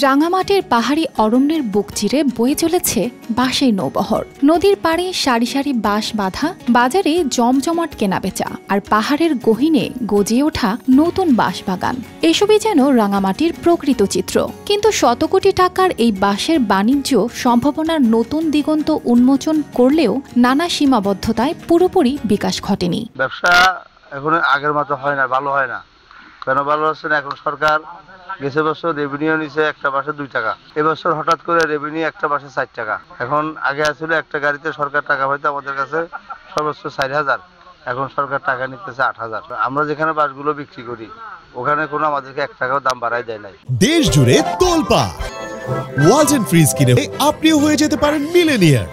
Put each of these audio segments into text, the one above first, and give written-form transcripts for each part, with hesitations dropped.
রাঙামাটির পাহাড়ি অরণ্যের বুক চিরে বয়ে চলেছে বাঁশের নৌবহর। নদীর পাড়ে সারি সারি বাঁশ বাঁধা, বাজারে জমজমাট কেনাবেচা, আর পাহাড়ের গহীনে গজিয়ে ওঠা নতুন বাঁশবাগান, এসবই যেন রাঙামাটির প্রকৃত চিত্র। কিন্তু শত কোটি টাকার এই বাঁশের বাণিজ্য সম্ভাবনার নতুন দিগন্ত উন্মোচন করলেও নানা সীমাবদ্ধতায় পুরোপুরি বিকাশ ঘটেনি। ব্যবসা এখন আগের মতো হয় না, ভালো হয় না। কেন ভালো হচ্ছে না? এখন সরকার গেছে বছর রেভিনিউ নিছে একটা বাসে 2 টাকা, এবছর হঠাৎ করে রেভিনিউ একটা বাসে 4 টাকা। এখন আগে আসছিল একটা গাড়িতে সরকার টাকা পাইতো আমাদের কাছে সর্বোচ্চ 4,000, এখন সরকার টাকা নিতেছে 8,000। আমরা যেখানে বাসগুলো বিক্রি করি ওখানে কোনো আমাদেরকে 1 টাকাও দাম বাড়াই দেয় নাই। দেশ জুড়ে তোলপাড় ওয়ালটন ফ্রিজ কিনে আপনিও হয়ে যেতে পারেন মিলেনিয়ার।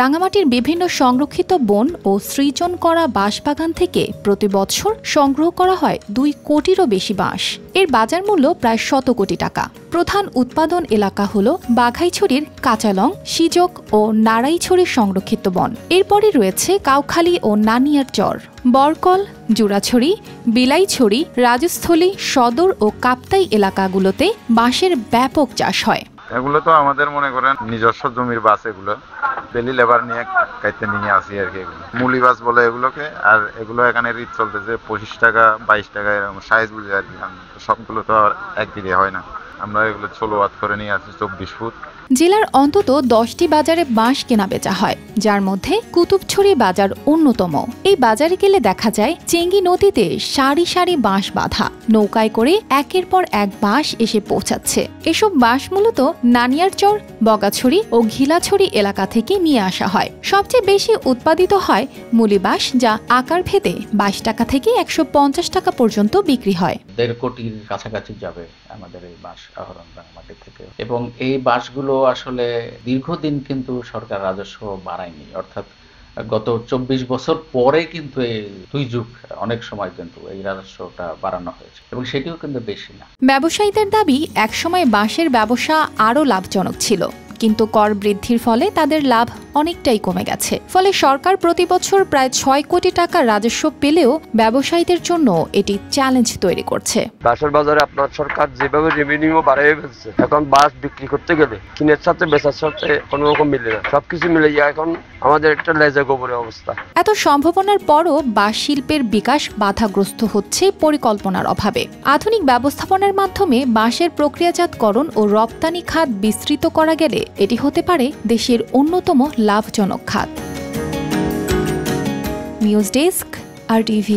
রাঙামাটির বিভিন্ন সংরক্ষিত বন ও সৃজন করা বাঁশবাগান থেকে প্রতি বছর সংগ্রহ করা হয় 2 কোটিরও বেশি বাঁশ। এর বাজার মূল্য প্রায় 100 কোটি টাকা। প্রধান উৎপাদন এলাকা হল বাঘাইছড়ির কাঁচালং, সিজক ও নারাইছড়ির সংরক্ষিত বন। এরপরই রয়েছে কাউখালী ও নানিয়ার চর, বরকল, জুরাছড়ি, বিলাইছড়ি, রাজস্থলী, সদর ও কাপ্তাই এলাকাগুলোতে বাঁশের ব্যাপক চাষ হয়। এগুলো তো আমাদের মনে করেন নিজস্ব জমির বাস, এগুলো ডেলি লেবার নিয়ে কাইতে নিয়ে আসি আর কি। এগুলো মুলি বাস বলে এগুলোকে। আর এগুলো এখানে রিট চলতেছে 25 টাকা 22 টাকা এরকম সাইজ বুঝে আর কি। সবগুলো তো আর একদিকে হয় না, আমরা এগুলো 16 ওয়াট করে নিয়ে আসি 24 ফুট। জেলার অন্তত 10টি বাজারে বাঁশ কেনা বেচা হয়, যার মধ্যে কুতুবছড়ি বাজার অন্যতম। এই বাজারে গেলে দেখা যায় চেঙ্গি নদীতে সারি সারি বাঁশ বাঁধা, নৌকায় করে একের পর এক বাঁশ এসে পৌঁছাচ্ছে। এসব বাঁশ মূলত নানিয়ারচর, বগাছড়ি ও ঘিলাছড়ি এলাকা থেকে নিয়ে আসা হয়। সবচেয়ে বেশি উৎপাদিত হয় মুলি বাঁশ, যা আকার ভেদে 22 টাকা থেকে 150 টাকা পর্যন্ত বিক্রি হয়। 1.5 কোটির কাছাকাছি যাবে আমাদের এই বাঁশ আহরণ রাঙামাটি থেকে। এবং এই বাঁশগুলো আসলে দীর্ঘদিন কিন্তু সরকার রাজস্ব বাড়ায়নি, অর্থাৎ গত 24 বছর পরে কিন্তু এই 2 যুগ অনেক সময় কিন্তু এই রাজস্বটা বাড়ানো হয়েছে, এবং সেটিও কিন্তু বেশি না। ব্যবসায়ীদের দাবি, একসময় বাঁশের ব্যবসা আরও লাভজনক ছিল, কিন্তু কর বৃদ্ধির ফলে তাদের লাভ অনেকটাই কমে গেছে। ফলে সরকার প্রতি বছর প্রায় 6 কোটি টাকা রাজস্ব পেলেও ব্যবসায়ীদের জন্য এটি চ্যালেঞ্জ তৈরি করছে। বাঁশের বাজারে আপনার সরকার যেভাবে রেভিনিউ বাড়াই ফেলছে, এখন বাঁশ বিক্রি করতে গেলে কিনের সাথে বেচার সাথে কোনো রকম মিলে না, সবকিছু মিলে যায় এখন আমাদের একটা লেজা গোবরের অবস্থা। এত সম্ভাবনার পরও বাঁশ শিল্পের বিকাশ বাধাগ্রস্ত হচ্ছে পরিকল্পনার অভাবে। আধুনিক ব্যবস্থাপনার মাধ্যমে বাঁশের প্রক্রিয়াজাতকরণ ও রপ্তানি খাত বিস্তৃত করা গেলে এটি হতে পারে দেশের অন্যতম লাভজনক খাত। News desk, RTV।